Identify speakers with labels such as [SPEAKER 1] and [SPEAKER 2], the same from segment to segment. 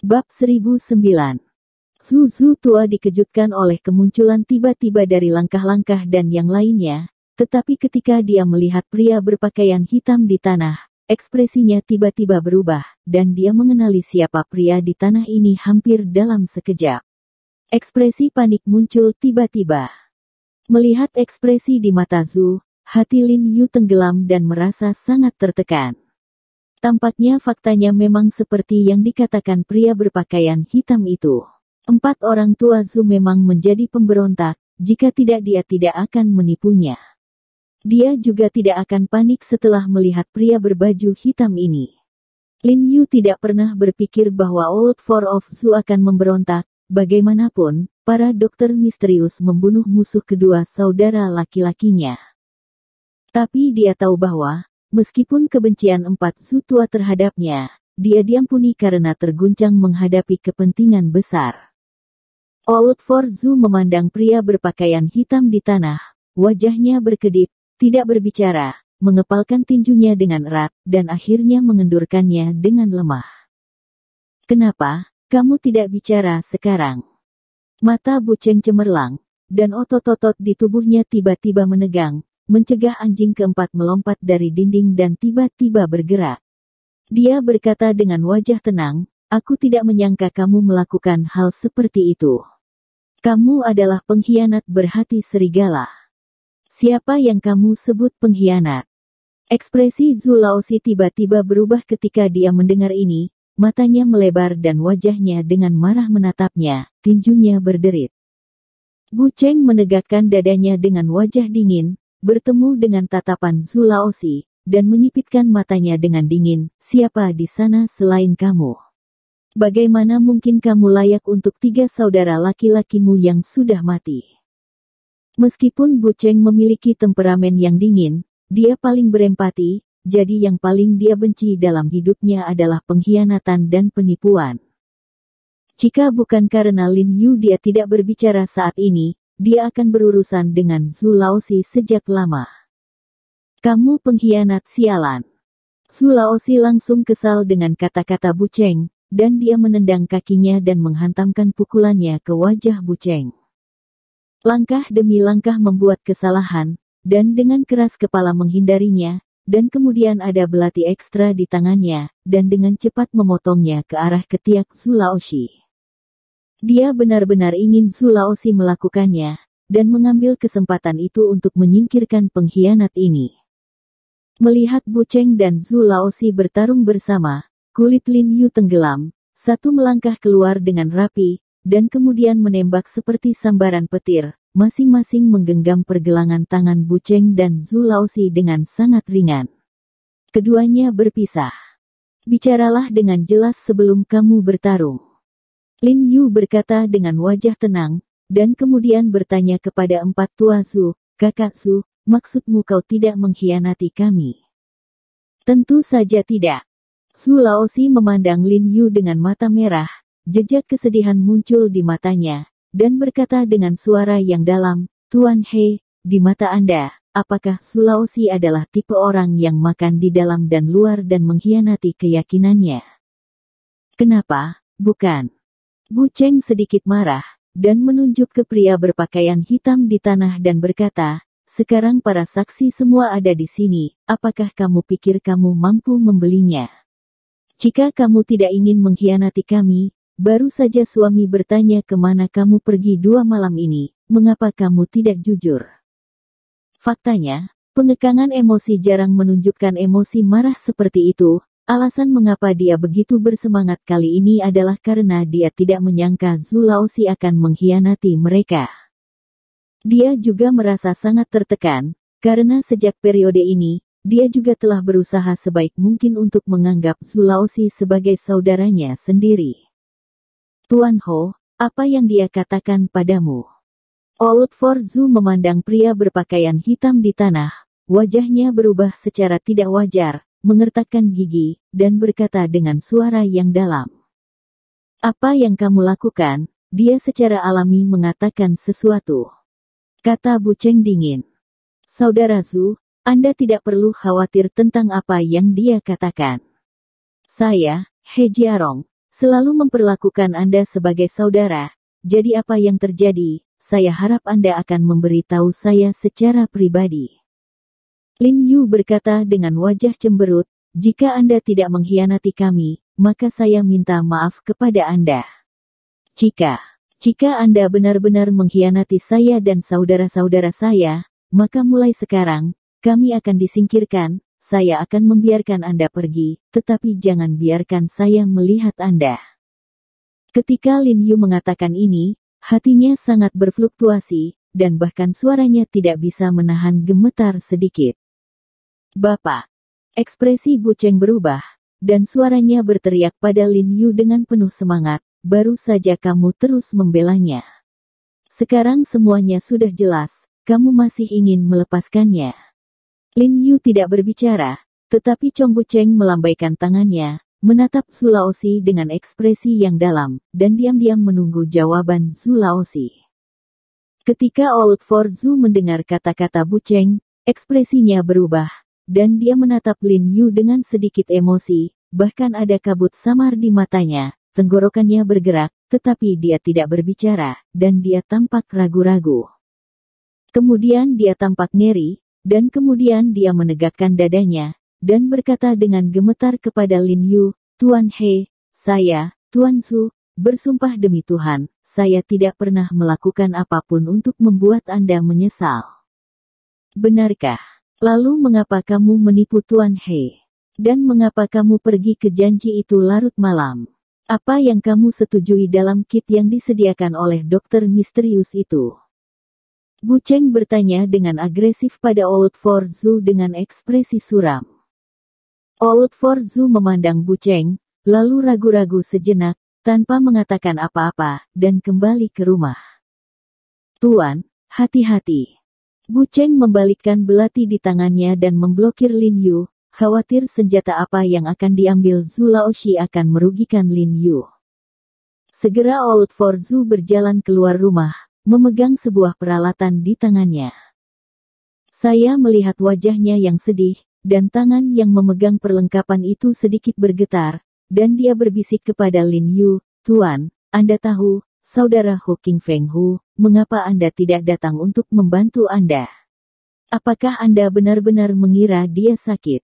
[SPEAKER 1] Bab 1009. Zhu tua dikejutkan oleh kemunculan tiba-tiba dari langkah-langkah dan yang lainnya, tetapi ketika dia melihat pria berpakaian hitam di tanah, ekspresinya tiba-tiba berubah, dan dia mengenali siapa pria di tanah ini hampir dalam sekejap. Ekspresi panik muncul tiba-tiba. Melihat ekspresi di mata Zhu, hati Lin Yu tenggelam dan merasa sangat tertekan. Tampaknya faktanya memang seperti yang dikatakan pria berpakaian hitam itu. 4 orang tua Zhu memang menjadi pemberontak, jika tidak dia tidak akan menipunya. Dia juga tidak akan panik setelah melihat pria berbaju hitam ini. Lin Yu tidak pernah berpikir bahwa Old Four of Zhu akan memberontak. Bagaimanapun, para dokter misterius membunuh musuh kedua saudara laki-lakinya. Tapi dia tahu bahwa, meskipun kebencian 4 Zhu tua terhadapnya, dia diampuni karena terguncang menghadapi kepentingan besar. Old Four Zhu memandang pria berpakaian hitam di tanah, wajahnya berkedip, tidak berbicara, mengepalkan tinjunya dengan erat, dan akhirnya mengendurkannya dengan lemah. Kenapa, kamu tidak bicara sekarang? Mata Bu Cheng cemerlang, dan otot-otot di tubuhnya tiba-tiba menegang, mencegah anjing keempat melompat dari dinding dan tiba-tiba bergerak. Dia berkata dengan wajah tenang, aku tidak menyangka kamu melakukan hal seperti itu. Kamu adalah pengkhianat berhati serigala. Siapa yang kamu sebut pengkhianat? Ekspresi Zhu Laozi tiba-tiba berubah ketika dia mendengar ini, matanya melebar dan wajahnya dengan marah menatapnya, tinjunya berderit. Bu Cheng menegakkan dadanya dengan wajah dingin, bertemu dengan tatapan Zhu Laozi, dan menyipitkan matanya dengan dingin, siapa di sana selain kamu? Bagaimana mungkin kamu layak untuk 3 saudara laki-lakimu yang sudah mati? Meskipun Bu Cheng memiliki temperamen yang dingin, dia paling berempati, jadi yang paling dia benci dalam hidupnya adalah pengkhianatan dan penipuan. Jika bukan karena Lin Yu dia tidak berbicara saat ini, dia akan berurusan dengan Zhu Laozi sejak lama. Kamu pengkhianat sialan. Zhu Laozi langsung kesal dengan kata-kata Bu Cheng, dan dia menendang kakinya dan menghantamkan pukulannya ke wajah Bu Cheng. Langkah demi langkah membuat kesalahan, dan dengan keras kepala menghindarinya, dan kemudian ada belati ekstra di tangannya, dan dengan cepat memotongnya ke arah ketiak Zhu Laozi. Dia benar-benar ingin Zhu Laozi melakukannya, dan mengambil kesempatan itu untuk menyingkirkan pengkhianat ini. Melihat Bu Cheng dan Zhu Laozi bertarung bersama, kulit Lin Yu tenggelam, satu melangkah keluar dengan rapi, dan kemudian menembak seperti sambaran petir, masing-masing menggenggam pergelangan tangan Bu Cheng dan Zhu Laozi dengan sangat ringan. Keduanya berpisah. Bicaralah dengan jelas sebelum kamu bertarung. Lin Yu berkata dengan wajah tenang, dan kemudian bertanya kepada 4 tua Zhu, kakak Zhu, maksudmu kau tidak mengkhianati kami? Tentu saja tidak. Zhu Laozi memandang Lin Yu dengan mata merah, jejak kesedihan muncul di matanya, dan berkata dengan suara yang dalam, Tuan He, di mata Anda, apakah Zhu Laozi adalah tipe orang yang makan di dalam dan luar dan mengkhianati keyakinannya? Kenapa, bukan? Bu Cheng sedikit marah, dan menunjuk ke pria berpakaian hitam di tanah dan berkata, sekarang para saksi semua ada di sini, apakah kamu pikir kamu mampu membelinya? Jika kamu tidak ingin mengkhianati kami, baru saja suami bertanya kemana kamu pergi 2 malam ini, mengapa kamu tidak jujur? Faktanya, pengekangan emosi jarang menunjukkan emosi marah seperti itu. Alasan mengapa dia begitu bersemangat kali ini adalah karena dia tidak menyangka Zhu Laozi akan mengkhianati mereka. Dia juga merasa sangat tertekan, karena sejak periode ini, dia juga telah berusaha sebaik mungkin untuk menganggap Zhu Laozi sebagai saudaranya sendiri. Tuan Ho, apa yang dia katakan padamu? Old Four Zhu memandang pria berpakaian hitam di tanah, wajahnya berubah secara tidak wajar, mengertakkan gigi, dan berkata dengan suara yang dalam. Apa yang kamu lakukan? Dia secara alami mengatakan sesuatu. Kata Bu Cheng dingin. Saudara Zhu, Anda tidak perlu khawatir tentang apa yang dia katakan. Saya, He Jiarong, selalu memperlakukan Anda sebagai saudara. Jadi apa yang terjadi, saya harap Anda akan memberitahu saya secara pribadi. Lin Yu berkata dengan wajah cemberut, jika Anda tidak mengkhianati kami, maka saya minta maaf kepada Anda. Jika Anda benar-benar mengkhianati saya dan saudara-saudara saya, maka mulai sekarang, kami akan disingkirkan. Saya akan membiarkan Anda pergi, tetapi jangan biarkan saya melihat Anda. Ketika Lin Yu mengatakan ini, hatinya sangat berfluktuasi, dan bahkan suaranya tidak bisa menahan gemetar sedikit. Bapak. Ekspresi Bu Cheng berubah, dan suaranya berteriak pada Lin Yu dengan penuh semangat, baru saja kamu terus membelanya. Sekarang semuanya sudah jelas, kamu masih ingin melepaskannya. Lin Yu tidak berbicara, tetapi Chong Bu Cheng melambaikan tangannya, menatap Zhu Laozi dengan ekspresi yang dalam, dan diam-diam menunggu jawaban Zhu Laozi. Ketika Old For Zhu mendengar kata-kata Bu Cheng, ekspresinya berubah, dan dia menatap Lin Yu dengan sedikit emosi, bahkan ada kabut samar di matanya, tenggorokannya bergerak, tetapi dia tidak berbicara, dan dia tampak ragu-ragu. Kemudian dia tampak ngeri, dan kemudian dia menegakkan dadanya, dan berkata dengan gemetar kepada Lin Yu, Tuan He, saya, Tuan Zhu, bersumpah demi Tuhan, saya tidak pernah melakukan apapun untuk membuat Anda menyesal. Benarkah? Lalu mengapa kamu menipu Tuan He? Dan mengapa kamu pergi ke janji itu larut malam? Apa yang kamu setujui dalam kit yang disediakan oleh dokter misterius itu? Bu Cheng bertanya dengan agresif pada Old For Zhu dengan ekspresi suram. Old For Zhu memandang Bu Cheng, lalu ragu-ragu sejenak, tanpa mengatakan apa-apa, dan kembali ke rumah. Tuan, hati-hati. Bu Cheng membalikkan belati di tangannya dan memblokir Lin Yu, khawatir senjata apa yang akan diambil Zhu Laozi akan merugikan Lin Yu. Segera Old For Zhu berjalan keluar rumah, memegang sebuah peralatan di tangannya. Saya melihat wajahnya yang sedih, dan tangan yang memegang perlengkapan itu sedikit bergetar, dan dia berbisik kepada Lin Yu, Tuan, Anda tahu, Saudara Hu Qingfeng Hu, mengapa Anda tidak datang untuk membantu Anda? Apakah Anda benar-benar mengira dia sakit?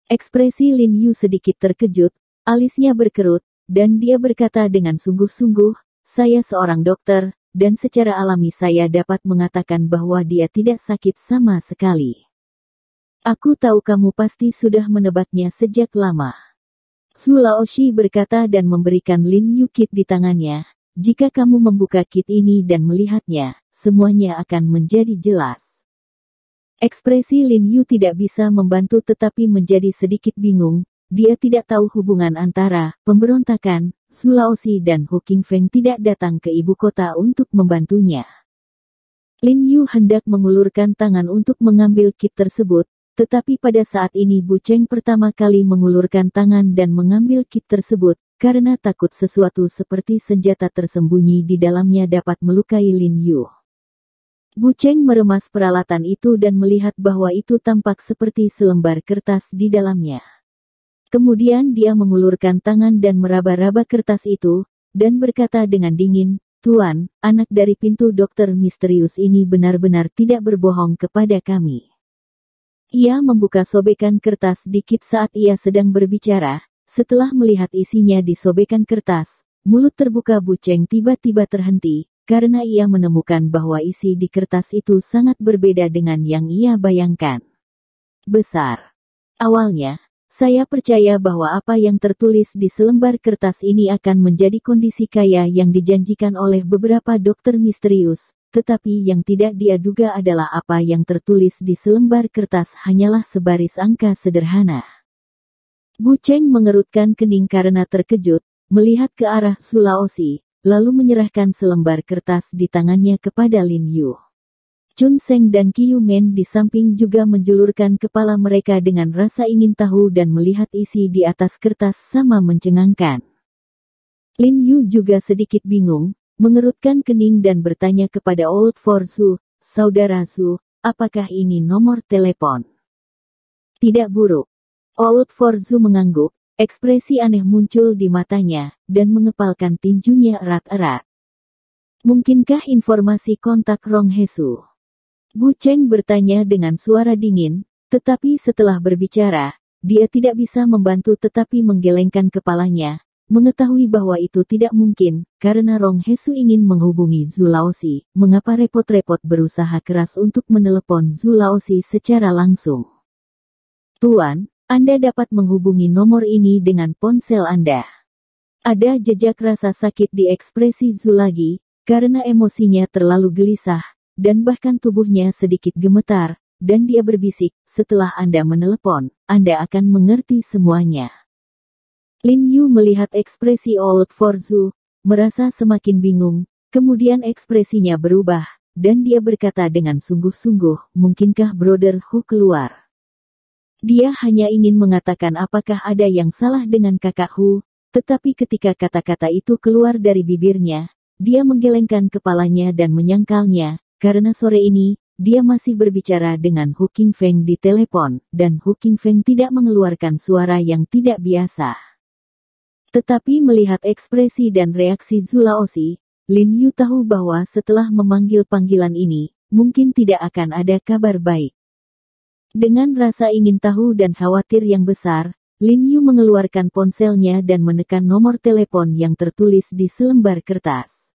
[SPEAKER 1] Ekspresi Lin Yu sedikit terkejut, alisnya berkerut, dan dia berkata dengan sungguh-sungguh, saya seorang dokter, dan secara alami saya dapat mengatakan bahwa dia tidak sakit sama sekali. Aku tahu kamu pasti sudah menebaknya sejak lama. Zhu Laozi berkata dan memberikan Lin Yu kit di tangannya. Jika kamu membuka kit ini dan melihatnya, semuanya akan menjadi jelas. Ekspresi Lin Yu tidak bisa membantu tetapi menjadi sedikit bingung. Dia tidak tahu hubungan antara pemberontakan, Zhu Laozi dan Hu Qingfeng tidak datang ke ibu kota untuk membantunya. Lin Yu hendak mengulurkan tangan untuk mengambil kit tersebut, tetapi pada saat ini Bu Cheng pertama kali mengulurkan tangan dan mengambil kit tersebut, karena takut sesuatu seperti senjata tersembunyi di dalamnya dapat melukai Lin Yu. Bu Cheng meremas peralatan itu dan melihat bahwa itu tampak seperti selembar kertas di dalamnya. Kemudian dia mengulurkan tangan dan meraba-raba kertas itu, dan berkata dengan dingin, Tuan, anak dari pintu dokter misterius ini benar-benar tidak berbohong kepada kami. Ia membuka sobekan kertas dikit saat ia sedang berbicara, setelah melihat isinya di sobekan kertas, mulut terbuka Bu Cheng tiba-tiba terhenti, karena ia menemukan bahwa isi di kertas itu sangat berbeda dengan yang ia bayangkan. Besar. Awalnya, saya percaya bahwa apa yang tertulis di selembar kertas ini akan menjadi kondisi kaya yang dijanjikan oleh beberapa dokter misterius, tetapi yang tidak dia duga adalah apa yang tertulis di selembar kertas hanyalah sebaris angka sederhana. Bu Cheng mengerutkan kening karena terkejut, melihat ke arah Zhu Laozi, lalu menyerahkan selembar kertas di tangannya kepada Lin Yu. Chun Seng dan Qiu Men di samping juga menjulurkan kepala mereka dengan rasa ingin tahu dan melihat isi di atas kertas sama mencengangkan. Lin Yu juga sedikit bingung, mengerutkan kening dan bertanya kepada Old For Zhu, Saudara Zhu, apakah ini nomor telepon? Tidak buruk. Old For Zhu mengangguk, Ekspresi aneh muncul di matanya, dan mengepalkan tinjunya erat-erat. Mungkinkah informasi kontak Rong Hesu? Bu Cheng bertanya dengan suara dingin, tetapi setelah berbicara, dia tidak bisa membantu tetapi menggelengkan kepalanya, mengetahui bahwa itu tidak mungkin, karena Rong Hesu ingin menghubungi Zhu Laozi. Mengapa repot-repot berusaha keras untuk menelepon Zhu Laozi secara langsung? Tuan, Anda dapat menghubungi nomor ini dengan ponsel Anda. Ada jejak rasa sakit di ekspresi Zhu lagi, karena emosinya terlalu gelisah, dan bahkan tubuhnya sedikit gemetar, dan dia berbisik, setelah Anda menelepon, Anda akan mengerti semuanya. Lin Yu melihat ekspresi Old for Zhu, merasa semakin bingung, kemudian ekspresinya berubah, dan dia berkata dengan sungguh-sungguh, mungkinkah Brother Hu keluar? Dia hanya ingin mengatakan apakah ada yang salah dengan kakak Hu, tetapi ketika kata-kata itu keluar dari bibirnya, dia menggelengkan kepalanya dan menyangkalnya, karena sore ini, dia masih berbicara dengan Hu Qingfeng di telepon, dan Hu Qingfeng tidak mengeluarkan suara yang tidak biasa. Tetapi melihat ekspresi dan reaksi Zhu Laozi, Lin Yu tahu bahwa setelah memanggil panggilan ini, mungkin tidak akan ada kabar baik. Dengan rasa ingin tahu dan khawatir yang besar, Lin Yu mengeluarkan ponselnya dan menekan nomor telepon yang tertulis di selembar kertas.